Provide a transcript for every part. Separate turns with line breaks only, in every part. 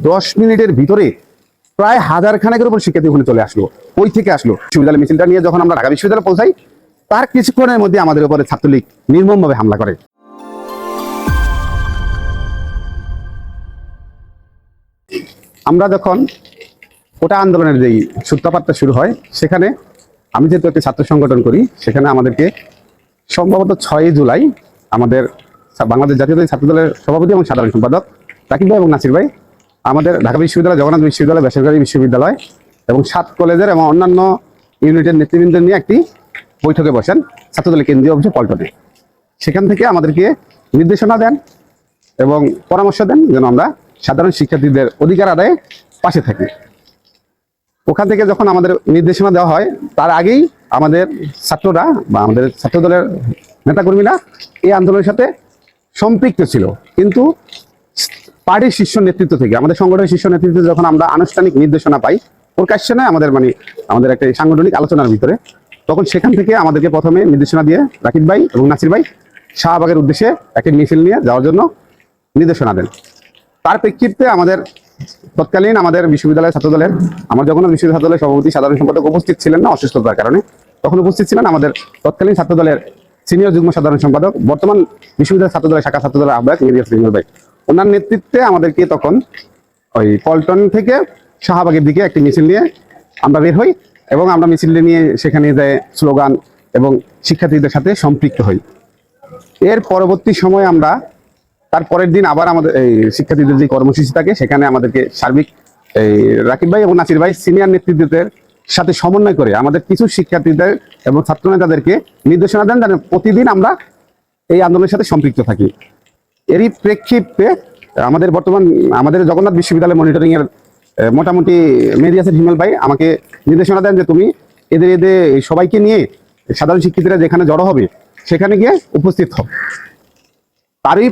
10 মিনিটের ভিতরে প্রায় 1000 খানেকের উপর শিক্ষার্থী ওখানে চলে আসলো। কই থেকে আসলো? বিশ্ববিদ্যালয় মিছিলটা নিয়ে যখন আমরা ঢাকা বিশ্ববিদ্যালয়ে পৌঁছাই, তার কিছুক্ষণের মধ্যে আমাদের উপরে ছাত্রলীগ নির্মমভাবে হামলা করে। আমরা যখন কোটা আন্দোলনের যেই সূত্রপাতটা শুরু হয়, সেখানে আমি যেহেতু একটি ছাত্র সংগঠন করি, সেখানে আমাদেরকে সম্ভবত 6 জুলাই আমাদের বাংলাদেশ জাতীয়তাবাদী ছাত্রদলের সভাপতি এবং সাধারণ সম্পাদক রাকিব ভাই এবং নাসির ভাই আমাদের ঢাকা বিশ্ববিদ্যালয়, জগন্নাথ বিশ্ববিদ্যালয়, বেসরকারি বিশ্ববিদ্যালয় এবং 7 কলেজের এবং অন্যান্য ইউনিটের নেতৃবৃন্দ নিয়ে একটি বৈঠকে বসেন ছাত্রদলের কেন্দ্রীয় অফিসে পল্টনে। সেখান থেকে আমাদেরকে নির্দেশনা দেন এবং পরামর্শ দেন যেন আমরা সাধারণ শিক্ষার্থীদের অধিকার আদায়ে পাশে থাকি। ওখান থেকে যখন আমাদের নির্দেশনা দেওয়া হয়, তার আগেই আমাদের ছাত্ররা বা আমাদের ছাত্রদলের নেতাকর্মীরা এই আন্দোলনের সাথে সম্পৃক্ত ছিল, কিন্তু পার্টির শীর্ষ নেতৃত্ব থেকে, আমাদের সংগঠনের শীর্ষ নেতৃত্ব যখন আমরা আনুষ্ঠানিক নির্দেশনা পাই, প্রকাশ্যে নয়, আমাদের একটা সাংগঠনিক আলোচনার ভিতরে, তখন সেখান থেকে আমাদেরকে প্রথমে নির্দেশনা দিয়ে রাকিব ভাই এবং নাসির ভাই শাহবাগের উদ্দেশ্যে একটি মিছিল নিয়ে যাওয়ার জন্য নির্দেশনা দেন। তার প্রেক্ষিতে তৎকালীন আমাদের বিশ্ববিদ্যালয়ের ছাত্রদলের, আমার জগন্নাথ বিশ্ববিদ্যালয় ছাত্রদলের সভাপতি সাধারণ সম্পাদক উপস্থিত ছিলেন না অসুস্থতার কারণে, তখন উপস্থিত ছিলেন আমাদের তৎকালীন ছাত্রদলের সিনিয়র যুগ্ম সাধারণ সম্পাদক, বর্তমান বিশ্ববিদ্যালয় ছাত্রদলের শাখা ছাত্রদলের আহ্বায়ক মির্জা ফজলুল ভাই। ওনার নেতৃত্বে আমাদেরকে তখন ওই পল্টন থেকে শাহবাগের দিকে একটি মিছিল নিয়ে আমরা বের হই এবং আমরা মিছিল নিয়ে সেখানে যায় স্লোগান এবং শিক্ষার্থীদের সাথে সম্পৃক্ত হই। এর পরবর্তী সময় আমরা তার পরের দিন আবার আমাদের এই শিক্ষার্থীদের যে কর্মসূচি থাকে, সেখানে আমাদেরকে সার্বিক রাকিব ভাই এবং নাসির ভাই সিনিয়র নেতৃত্বের সাথে সমন্বয় করে আমাদের কিছু শিক্ষার্থীদের এবং ছাত্র নেতাদেরকে নির্দেশনা দেন যেন প্রতিদিন আমরা এই আন্দোলনের সাথে সম্পৃক্ত থাকি। এরই প্রেক্ষিতে আমাদের জগন্নাথ বিশ্ববিদ্যালয় মনিটরিং এর মোটামুটি মেরিয়াসের হিমেল ভাই আমাকে নির্দেশনা দেন যে তুমি এদের সবাইকে নিয়ে সাধারণ শিক্ষার্থীরা যেখানে জড়ো হবে সেখানে গিয়ে উপস্থিত হও। তারই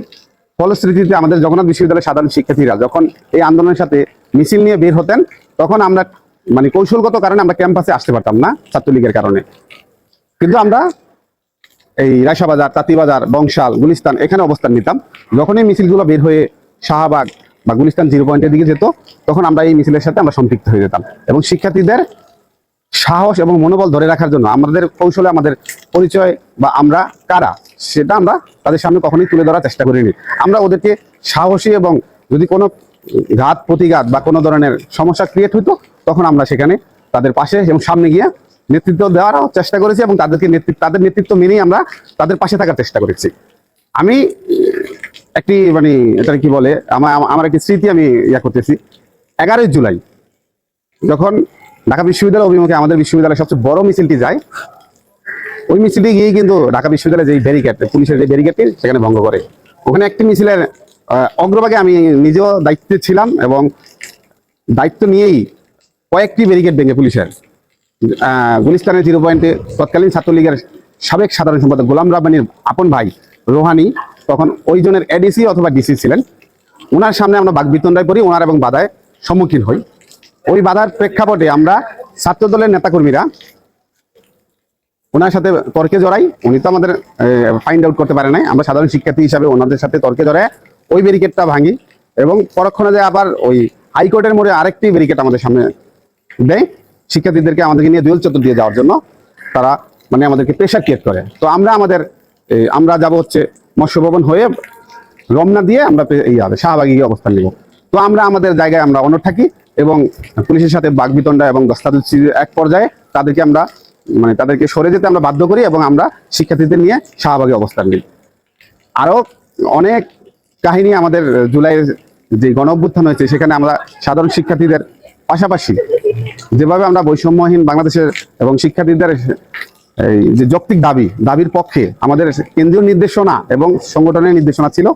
ফলশ্রুতিতে আমাদের জগন্নাথ বিশ্ববিদ্যালয়ের সাধারণ শিক্ষার্থীরা যখন এই আন্দোলনের সাথে মিছিল নিয়ে বের হতেন, তখন আমরা কৌশলগত কারণে আমরা ক্যাম্পাসে আসতে পারতাম না ছাত্রলীগের কারণে, কিন্তু আমরা এই রায়শাবাজার, তাঁতিবাজার, বংশাল, গুলিস্তান এখানে অবস্থান নিতাম। যখন এই মিছিলগুলো বের হয়ে শাহবাগ বা গুলিস্তান 0 পয়েন্টের দিকে যেত, তখন আমরা এই মিছিলের সাথে আমরা সম্পৃক্ত হয়ে যেতাম এবং শিক্ষার্থীদের সাহস এবং মনোবল ধরে রাখার জন্য আমাদের কৌশলে আমাদের পরিচয় বা আমরা কারা সেটা আমরা তাদের সামনে কখনোই তুলে ধরার চেষ্টা করিনি। আমরা ওদেরকে সাহসী এবং যদি কোনো ঘাত প্রতিঘাত বা কোনো ধরনের সমস্যা ক্রিয়েট হতো, তখন আমরা সেখানে তাদের পাশে এবং সামনে গিয়ে নেতৃত্ব দেওয়ারও চেষ্টা করেছি এবং তাদের নেতৃত্ব মেনেই আমরা তাদের পাশে থাকার চেষ্টা করেছি। আমি একটি এটা কি বলে আমার একটি স্মৃতি আমি করতেছি। 11 জুলাই যখন ঢাকা বিশ্ববিদ্যালয় অভিমুখে আমাদের বিশ্ববিদ্যালয়ের সবচেয়ে বড় মিছিলটি যায়, ওই মিছিলটি গিয়ে কিন্তু ঢাকা বিশ্ববিদ্যালয়ের যে ব্যারিকেড, পুলিশের যে ব্যারিকেডটি সেখানে ভঙ্গ করে। ওখানে একটি মিছিলের অগ্রভাগে আমি নিজেও দায়িত্বে ছিলাম এবং দায়িত্ব নিয়েই কয়েকটি ব্যারিকেড ভেঙে পুলিশের গুলিস্তানের 0 পয়েন্টে তৎকালীন ছাত্রলীগের সাবেক সাধারণ সম্পাদক গোলাম রাব্বানীর আপন ভাই রোহানি, তখন ওই জনের এডিসি অথবা ডিসি ছিলেন, ওনার সামনে আমরা বাকবিতণ্ডায় পড়ি, ওনার এবং বাধায় সম্মুখীন হই। ওই বাধার প্রেক্ষাপটে আমরা ছাত্রদলের নেতাকর্মীরা ওনার সাথে তর্কে জড়াই। উনি তো আমাদের ফাইন্ড আউট করতে পারে নাই, আমরা সাধারণ শিক্ষার্থী হিসাবে ওনাদের সাথে তর্কে জড়ায় ওই ব্যারিকেডটা ভাঙি এবং পরক্ষণে যে আবার ওই হাইকোর্টের মোড়ে আরেকটি ব্যারিকেড আমাদের সামনে দেয়, শিক্ষার্থীদেরকে আমাদেরকে নিয়ে দুয়েল চত্বর দিয়ে যাওয়ার জন্য তারা আমাদেরকে প্রেশার ক্রিয়েট করে। তো আমরা যাব হচ্ছে মৎস্য ভবন হয়ে রমনা দিয়ে আমরা শাহবাগে গিয়ে অবস্থান নিব। তো আমরা আমাদের জায়গায় আমরা অনড় থাকি এবং পুলিশের সাথে বাকবিতণ্ডা এবং দস্তাদস্তির এক পর্যায়ে তাদেরকে সরে যেতে আমরা বাধ্য করি এবং আমরা শিক্ষার্থীদের নিয়ে শাহবাগে অবস্থান নিই। আরো অনেক কাহিনী আমাদের জুলাইয়ের যে গণ অভ্যুত্থান হয়েছে, সেখানে আমরা সাধারণ শিক্ষার্থীদের পাশাপাশি যেভাবে আমরা বৈষম্যহীন বাংলাদেশের এবং শিক্ষার্থীদের এই যে যৌক্তিক দাবির পক্ষে আমাদের কেন্দ্রীয় নির্দেশনা এবং সংগঠনের নির্দেশনা ছিল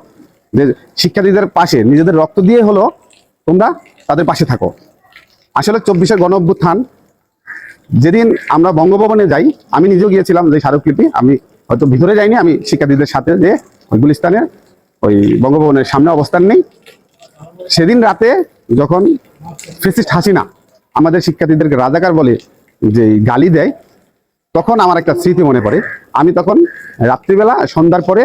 যে শিক্ষার্থীদের পাশে নিজেদের রক্ত দিয়ে হলো তোমরা তাদের পাশে থাকো। আসলে 24-এর গণ অভ্যুত্থান যেদিন আমরা বঙ্গভবনে যাই, আমি নিজেও গিয়েছিলাম, যে স্মারকলিপি আমি হয়তো ভিতরে যাইনি, আমি শিক্ষার্থীদের সাথে যে ওই গুলিস্তানের ওই বঙ্গভবনের সামনে অবস্থান নেই। সেদিন রাতে যখন ফ্যাসিস্ট হাসিনা আমাদের শিক্ষার্থীদেরকে রাজাকার বলে যে গালি দেয়, তখন আমার একটা স্মৃতি মনে পড়ে। আমি তখন রাত্রিবেলা সন্ধ্যার পরে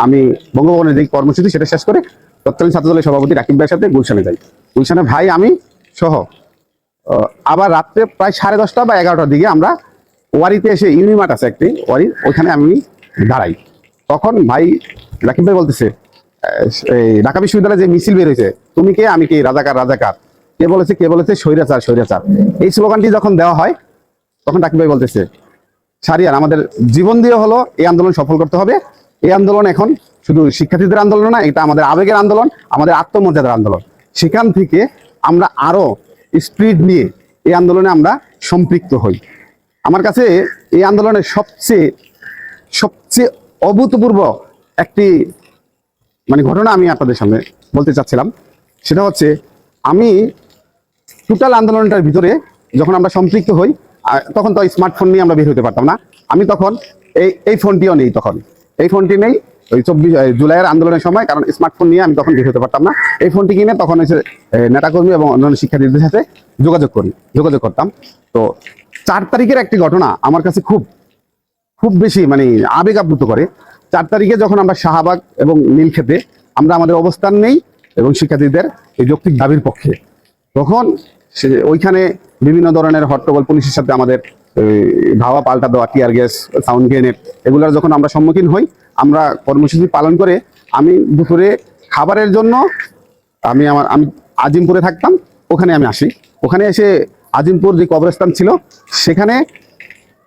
আমি বঙ্গভবনের যে কর্মসূচি সেটা শেষ করে তৎকালীন ছাত্রদলের সভাপতি রাকিব ভাইয়ের সাথে গুলশানে যাই। গুলশানে ভাই আমি সহ আবার রাত্রে প্রায় 10:30 বা 11টার দিকে আমরা ওয়ারিতে এসে ইউনিমার্ট আছে একটি ওয়ারি, ওইখানে আমি দাঁড়াই। তখন ভাই রাকিব ভাই বলতেছে এই ঢাকা বিশ্ববিদ্যালয়ে যে মিছিল বের হয়েছে, তুমি কে আমি কে, রাজাকার রাজাকার, কে বলেছে স্বৈরাচার স্বৈরাচার, এই স্লোগানটি যখন দেওয়া হয় তখন রাকিব ভাই বলতেছে শাহরিয়ার আমাদের জীবন দিয়ে হলো এই আন্দোলন সফল করতে হবে। এই আন্দোলন এখন শুধু শিক্ষার্থীদের আন্দোলন না, এটা আমাদের আবেগের আন্দোলন, আমাদের আত্মমর্যাদার আন্দোলন। সেখান থেকে আমরা আরো স্পিড নিয়ে এই আন্দোলনে আমরা সম্পৃক্ত হই। আমার কাছে এই আন্দোলনের সবচেয়ে অভূতপূর্ব একটি ঘটনা আমি আপনাদের সামনে বলতে চাচ্ছিলাম। সেটা হচ্ছে আমি টোটাল আন্দোলনটার ভিতরে যখন আমরা সম্পৃক্ত হই, তখন তো স্মার্টফোন নিয়ে আমরা বের হতে পারতাম না। আমি তখন এই ফোনটিও নেই, তখন এই ফোনটি নেই ওই 24 জুলাইয়ের আন্দোলনের সময়, কারণ স্মার্টফোন নিয়ে আমি তখন বের হতে পারতাম না। এই ফোনটি কিনে তখন এসে নেতাকর্মী এবং অন্যান্য শিক্ষার্থীদের সাথে যোগাযোগ করতাম। তো 4 তারিখের একটি ঘটনা আমার কাছে খুব বেশি আবেগ আপ্লুত করে। 4 তারিখে যখন আমরা শাহবাগ এবং নীলক্ষেতে আমরা আমাদের অবস্থান নেই এবং শিক্ষার্থীদের এই যৌক্তিক দাবির পক্ষে, তখন ওইখানে বিভিন্ন ধরনের হট্টগোল, পুলিশের সাথে আমাদের ধাওয়া পাল্টা দেওয়া, টিয়ার গ্যাস, সাউন্ড গ্রেনেড, এগুলোর যখন আমরা সম্মুখীন হই, আমরা কর্মসূচি পালন করে আমি দুপুরে খাবারের জন্য আমি আজিমপুরে থাকতাম, ওখানে আমি আসি। ওখানে এসে আজিমপুর যে কবরস্থান ছিল সেখানে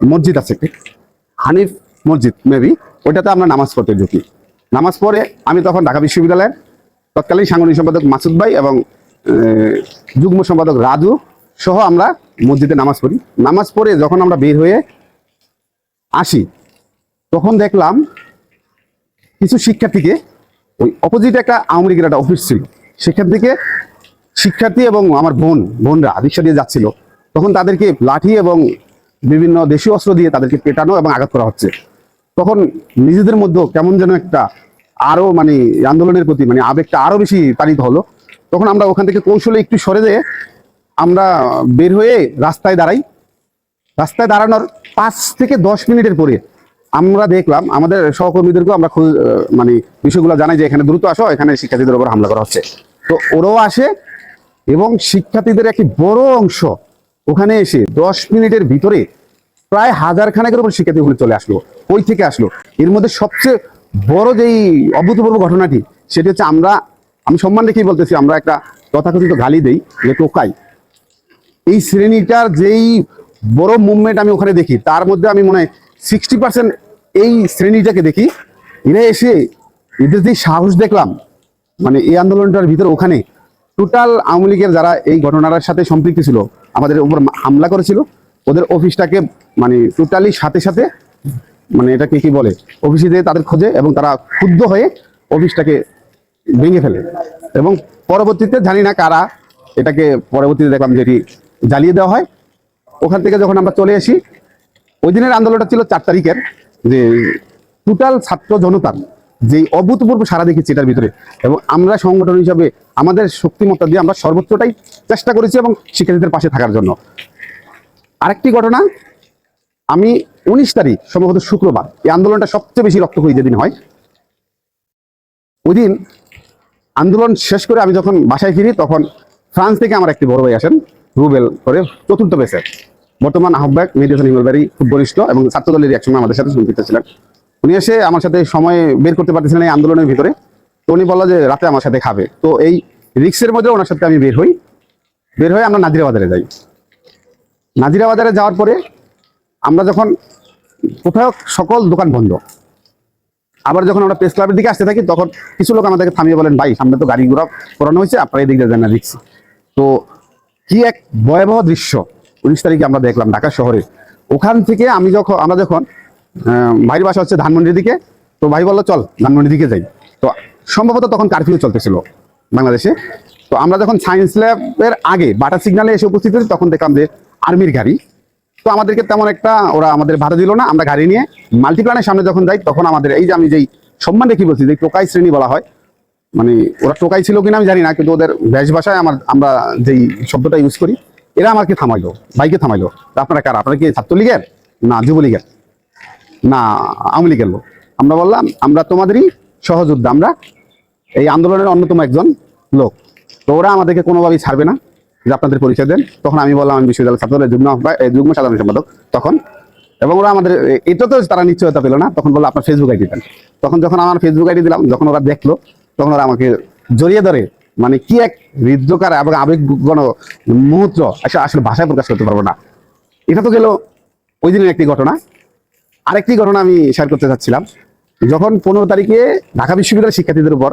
মসজিদ আছে, হানিফ মসজিদ মেবি, ওইটাতে আমরা নামাজ পড়তে ঢুকি। নামাজ পড়ে আমি তখন ঢাকা বিশ্ববিদ্যালয়ের তৎকালীন সাংগঠনিক সম্পাদক মাসুদ ভাই এবং যুগ্ম সম্পাদক রাজু সহ আমরা মসজিদে নামাজ পড়ি। নামাজ পড়ে যখন আমরা বের হয়ে আসি, তখন দেখলাম কিছু শিক্ষার্থীকে, ওই অপোজিটে একটা আওয়ামী লীগের একটা অফিস ছিল, সেখান থেকে শিক্ষার্থী এবং আমার বোনরা রিক্সা দিয়ে যাচ্ছিল। তখন তাদেরকে লাঠি এবং বিভিন্ন দেশীয় অস্ত্র দিয়ে তাদেরকে পেটানো এবং আঘাত করা হচ্ছে। তখন নিজেদের মধ্যে কেমন যেন একটা আরো আন্দোলনের প্রতি আবেগটা আরো বেশি তাড়িত হলো। তখন আমরা ওখান থেকে কৌশলে একটু সরে যেয়ে আমরা বের হয়ে রাস্তায় দাঁড়াই। রাস্তায় দাঁড়ানোর 5 থেকে 10 মিনিটের পরে আমরা দেখলাম আমাদের সহকর্মীদেরকেও আমরা বিষয়গুলো জানাই যে এখানে দ্রুত আসো, এখানে শিক্ষার্থীদের উপর হামলা করা হচ্ছে। তো ওরাও আসে এবং শিক্ষার্থীদের একটি বড় অংশ ওখানে এসে 10 মিনিটের ভিতরে প্রায় 1000 খানেকের উপর শিক্ষার্থী ওখানে চলে আসলো। ওই থেকে আসলো। এর মধ্যে সবচেয়ে বড় যেই অভূতপূর্ব ঘটনাটি, সেটি হচ্ছে আমি সম্মান রেখেই বলতেছি, আমরা একটা তথাকথিত গালি দেই যে টোকাই। এই শ্রেণীটার যেই বড় মুভমেন্ট আমি ওখানে দেখি, তার মধ্যে আমি মনে হয় 60% এই শ্রেণীটাকে দেখি। এরা এসে এদের যে সাহস দেখলাম, এই আন্দোলনটার ভিতরে ওখানে টোটাল আওয়ামী লীগের যারা এই ঘটনার সাথে সম্পৃক্ত ছিল, আমাদের উপর হামলা করেছিল, ওদের অফিসটাকে টোটালি সাথে এটাকে কি বলে, অফিসে দিয়ে তাদের খোঁজে এবং তারা ক্ষুব্ধ হয়ে অফিসটাকে ভেঙে ফেলে। এবং পরবর্তীতে জানি না কারা এটাকে পরবর্তীতে দেখলাম যেটি জ্বালিয়ে দেওয়া হয়। ওখান থেকে যখন আমরা চলে আসি, ওই দিনের আন্দোলনটা ছিল 4 তারিখের, যে টোটাল ছাত্র জনতার যে অভূতপূর্ব সারা দেখেছি এটার ভিতরে, এবং আমরা সংগঠন হিসাবে আমাদের শক্তিমত্তা দিয়ে আমরা সর্বোচ্চটাই চেষ্টা করেছি এবং শিক্ষার্থীদের পাশে থাকার জন্য। আরেকটি ঘটনা, আমি 19 তারিখ সম্ভবত শুক্রবার, এই আন্দোলনটা সবচেয়ে বেশি রক্তক্ষয়ী যেদিন হয়, ওই দিন আন্দোলন শেষ করে আমি যখন বাসায় ফিরি, তখন ফ্রান্স থেকে আমার একটি বড় ভাই আসেন, রুবেল করে, 4th ব্যাচের বর্তমান আহ্বায়ক, মেডিসন হিমেলবাড়ি, খুব বরিষ্ঠ এবং ছাত্রদলের একসঙ্গে আমাদের সাথে সম্পৃক্ত ছিলেন। উনি এসে আমার সাথে সময় বের করতে পারতেছিলেন এই আন্দোলনের ভিতরে। তো উনি বললো যে রাতে আমার সাথে খাবে। তো এই রিক্সের মধ্যে ওনার সাথে আমি বের হয়ে আমরা নাজিরা বাজারে যাই। নাজিরা বাজারে যাওয়ার পরে আমরা যখন কোথাও সকল দোকান বন্ধ, আবার যখন আমরা প্রেস ক্লাবের দিকে আসতে থাকি, তখন কিছু লোক আমাদেরকে থামিয়ে বলেন, ভাই সামনে তো গাড়ি ঘোড়া করানো হয়েছে, আপনারা এই দিকে যান না, রিক্স। তো কি এক ভয়াবহ দৃশ্য 19 তারিখে আমরা দেখলাম ঢাকা শহরে। ওখান থেকে আমরা যখন ভাইয়ের বাসা হচ্ছে ধানমন্ডির দিকে, তো ভাই বললো চল ধানমন্ডির দিকে যাই। তো সম্ভবত তখন কারফিউ চলতেছিল বাংলাদেশে। তো আমরা যখন সায়েন্স ল্যাবের আগে বাটা সিগন্যালে এসে উপস্থিত হয়েছি, তখন দেখলাম যে আর্মির গাড়ি। তো আমাদেরকে তেমন একটা ওরা আমাদের ভাড়া দিল না। আমরা গাড়ি নিয়ে মাল্টিপ্লানের সামনে যখন যাই, তখন আমাদের এই যে আমি যেই সম্মান রেখে বলছি, যে টোকাই শ্রেণী বলা হয়, ওরা টোকাই ছিল কিনা আমি জানি না, কিন্তু ওদের বেশ ভাষায় আমরা যেই শব্দটা ইউজ করি, এরা আমাকে থামাইলো, বাইকে থামাইলো। আপনারা কারা? আপনারা কি ছাত্রলীগের না যুবলীগের না আওয়ামী লীগের লোক? আমরা বললাম আমরা তোমাদেরই সহযোদ্ধা, আমরা এই আন্দোলনের অন্যতম একজন লোক। তো ওরা আমাদেরকে কোনোভাবেই ছাড়বে না যে আপনাদের পরিচয় দেন। তখন আমি বললাম আমি বিশ্ববিদ্যালয় ছাত্রদের যুগ্ম সাধারণ সম্পাদক তখন। এবং ওরা আমাদের এটা তো তারা নিশ্চয়তা পেল না, তখন বললো আপনার ফেসবুক আইডি দেন। তখন যখন আমার ফেসবুক আইডি দিলাম, যখন ওরা দেখলো, তখন ওরা আমাকে জড়িয়ে ধরে, মানে কি এক হৃদ্যকার এবং আবেগঘন মুহূর্ত, আসলে ভাষায় প্রকাশ করতে পারবো না। এটা তো গেল ওই দিনের একটি ঘটনা। আরেকটি ঘটনা আমি শেয়ার করতে চাচ্ছিলাম। যখন 15 তারিখে ঢাকা বিশ্ববিদ্যালয়ের শিক্ষার্থীদের উপর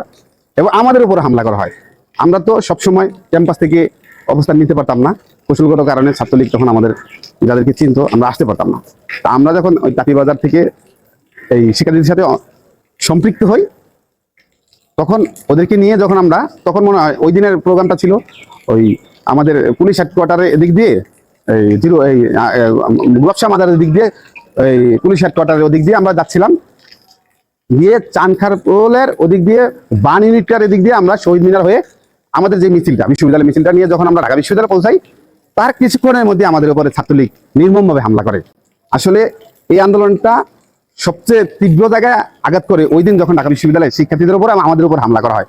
এবং আমাদের উপর হামলা করা হয়, আমরা তো সবসময় ক্যাম্পাস থেকে অবস্থান নিতে পারতাম না, কৌশলগত কারণে ছাত্রলীগ তখন আমাদের যাদেরকে চিনতো আমরা আসতে পারতাম না। তা আমরা যখন ওই তাঁতিবাজার থেকে এই শিক্ষার্থীদের সাথে সম্পৃক্ত হই, তখন ওদেরকে নিয়ে যখন আমরা, তখন মনে হয় ওই দিনের প্রোগ্রামটা ছিল ওই আমাদের পুলিশ হেডকোয়ার্টারের এদিক দিয়ে এই গোলাপশাহ মাজারের দিক দিয়ে, এই পুলিশ হেডকোয়ার্টারের ওদিক দিয়ে আমরা যাচ্ছিলাম, গিয়ে চানখারপোলের ওদিক দিয়ে বান ইউনিটটার এদিক দিয়ে আমরা শহীদ মিনার হয়ে আমাদের যে মিছিলটা, বিশ্ববিদ্যালয়ের মিছিলটা নিয়ে যখন আমরা ঢাকা বিশ্ববিদ্যালয়ে পৌঁছাই, তার কিছুক্ষণের মধ্যে আমাদের উপরে ছাত্রলীগ নির্মমভাবে হামলা করে। আসলে এই আন্দোলনটা সবচেয়ে তীব্র জায়গায় আঘাত করে ওই দিন যখন ঢাকা বিশ্ববিদ্যালয়ের শিক্ষার্থীদের উপর আমাদের উপর হামলা করা হয়।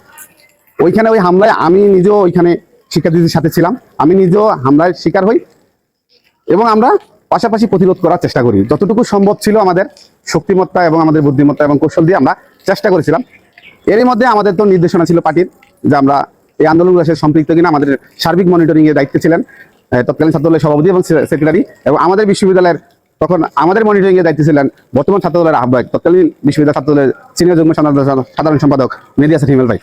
ওইখানে ওই হামলায় আমি নিজেও ওইখানে শিক্ষার্থীদের সাথে ছিলাম, আমি নিজেও হামলার শিকার হই এবং আমরা পাশাপাশি প্রতিরোধ করার চেষ্টা করি। যতটুকু সম্ভব ছিল আমাদের শক্তিমত্তা এবং আমাদের বুদ্ধিমত্তা এবং কৌশল দিয়ে আমরা চেষ্টা করেছিলাম। এরই মধ্যে আমাদের তো নির্দেশনা ছিল পার্টির যে আমরা এই আন্দোলনের সাথে সম্পৃক্ত কিনা। আমাদের সার্বিক মনিটরিং এর দায়িত্বে ছিলেন তৎকালীন ছাত্রদলের সভাপতি এবং সেক্রেটারি, এবং আমাদের বিশ্ববিদ্যালয়ের তখন আমাদের মনিটরিং এর দায়িত্বে ছিলেন বর্তমান ছাত্রদলের আহ্বায়ক, তৎকালীন বিশ্ববিদ্যালয় ছাত্রদলের সিনিয়র যুগ্ম সাধারণ সম্পাদক মেহেদী হাসান হিমেল ভাই।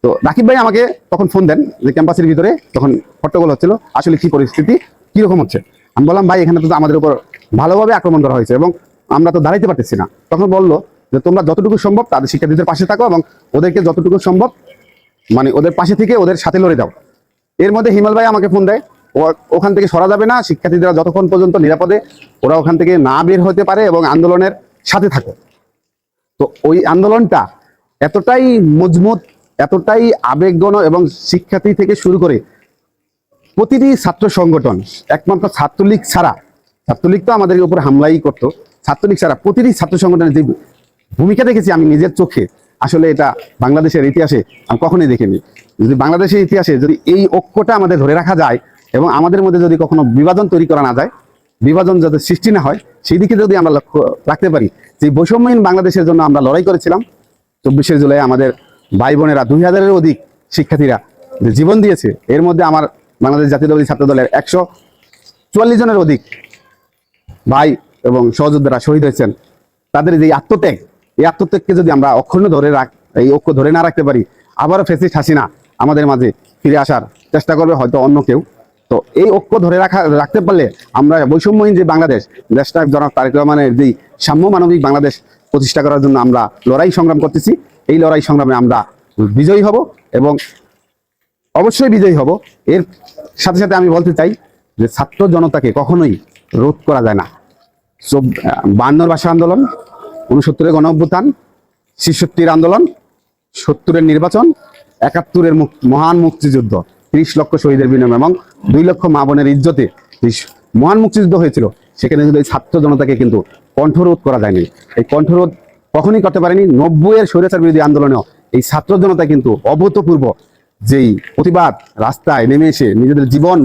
তো রাকিব ভাই আমাকে তখন ফোন দেন যে ক্যাম্পাসের ভিতরে তখন হট্টগোল হচ্ছিল, আসলে কি পরিস্থিতি, কিরকম হচ্ছে। আমি বললাম ভাই এখানে তো আমাদের উপর ভালোভাবে আক্রমণ করা হয়েছে এবং আমরা তো দাঁড়াইতে পারতেছি না। তখন বললো যে তোমরা যতটুকু সম্ভব তাদের শিক্ষার্থীদের পাশে থাকো এবং ওদেরকে যতটুকু সম্ভব মানে ওদের পাশে থেকে ওদের সাথে লড়ে দাও। এর মধ্যে হিমেল ভাই আমাকে ফোন দেয়, ওখান থেকে সরা যাবে না, শিক্ষার্থীরা যতক্ষণ পর্যন্ত নিরাপদে ওরা ওখান থেকে না বের হতে পারে এবং আন্দোলনের সাথে থাকো। তো ওই আন্দোলনটা এতটাই মজবুত, এতটাই আবেগঘন এবং শিক্ষার্থী থেকে শুরু করে প্রতিটি ছাত্র সংগঠন, একমাত্র ছাত্রলীগ ছাড়া, ছাত্রলীগ তো আমাদের উপরে হামলাই করতো, ছাত্রলীগ ছাড়া প্রতিটি ছাত্র সংগঠনের যে ভূমিকা দেখেছি আমি নিজের চোখে, আসলে এটা বাংলাদেশের ইতিহাসে আমি কখনোই দেখিনি। যদি বাংলাদেশের ইতিহাসে যদি এই ঐক্যটা আমাদের ধরে রাখা যায় এবং আমাদের মধ্যে যদি কখনো বিভাজন তৈরি করা না যায়, বিভাজন যাতে সৃষ্টি না হয়, সেই দিকে যদি আমরা লক্ষ্য রাখতে পারি, যে বৈষম্যহীন বাংলাদেশের জন্য আমরা লড়াই করেছিলাম। 24শে জুলাই আমাদের ভাই বোনেরা 2000-এর অধিক শিক্ষার্থীরা যে জীবন দিয়েছে, এর মধ্যে আমার বাংলাদেশ জাতীয়তাবাদী ছাত্র দলের 144 জনের অধিক ভাই এবং সহযোদ্ধারা শহীদ হয়েছেন। তাদের যে আত্মত্যাগ, এই আত্মত্যাগকে যদি আমরা অক্ষুণ্ণ এই ঐক্য ধরে না রাখতে পারি, আবারও ফ্যাসিস্ট হাসিনা আমাদের মাঝে ফিরে আসার চেষ্টা করবে হয়তো অন্য কেউ। তো এই ঐক্য ধরে রাখতে পারলে আমরা বৈষম্যহীন যে বাংলাদেশ, দেশটা জনাব তারেক রহমানের যেই সাম্য মানবিক বাংলাদেশ প্রতিষ্ঠা করার জন্য আমরা লড়াই সংগ্রাম করতেছি, এই লড়াই সংগ্রামে আমরা বিজয়ী হব এবং অবশ্যই বিজয়ী হব। এর সাথে সাথে আমি বলতে চাই যে ছাত্র জনতাকে কখনোই রোধ করা যায় না। 52-র ভাষা আন্দোলন, 69-এর গণঅভ্যুত্থান, 66-র আন্দোলন, 70-এর নির্বাচন, 71-এর মহান মুক্তিযুদ্ধ, 30 লক্ষ শহীদের বিনিময় এবং 2 লক্ষ মা বোনের ইজ্জতে মহান মুক্তিযুদ্ধ হয়েছিল। সেখানে কিন্তু এই ছাত্র জনতাকে কিন্তু কণ্ঠরোধ করা যায়নি। এই কণ্ঠরোধ কখনই করতে পারেনি। 90-এর স্বৈরাচার বিরোধী আন্দোলনেও এই ছাত্র জনতা কিন্তু অভূতপূর্ব যেই প্রতিবাদ, রাস্তায় নেমে এসে নিজেদের জীবন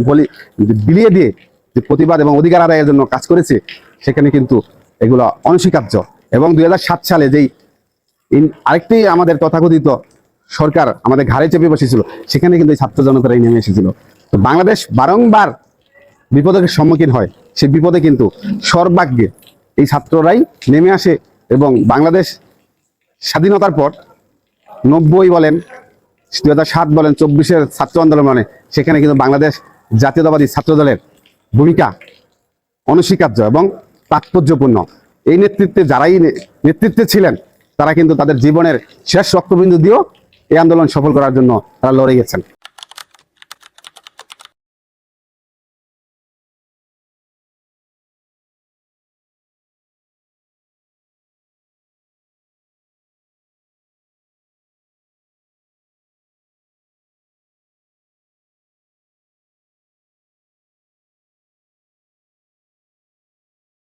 বিলিয়ে দিয়ে যে প্রতিবাদ এবং অধিকার আদায়ের জন্য কাজ করেছে, সেখানে কিন্তু এগুলো অনস্বীকার্য। এবং 2007 সালে যেই আরেকটি আমাদের তথাকথিত সরকার আমাদের ঘাড়ে চেপে বসেছিল, সেখানে কিন্তু এই ছাত্র জনতারাই নেমে এসেছিল। তো বাংলাদেশ বারংবার বিপদের সম্মুখীন হয়, সেই বিপদে কিন্তু সর্বাগ্যে এই ছাত্ররাই নেমে আসে। এবং বাংলাদেশ স্বাধীনতার পর 90 বলেন, 2007 বলেন, 24-এর ছাত্র আন্দোলন মানে, সেখানে কিন্তু বাংলাদেশ জাতীয়তাবাদী ছাত্র দলের ভূমিকা অনস্বীকার্য এবং তাৎপর্যপূর্ণ। এই নেতৃত্বে যারাই নেতৃত্বে ছিলেন, তারা কিন্তু তাদের জীবনের শেষ রক্তবিন্দু দিয়েও এই আন্দোলন সফল করার জন্য তারা লড়ে গেছেন।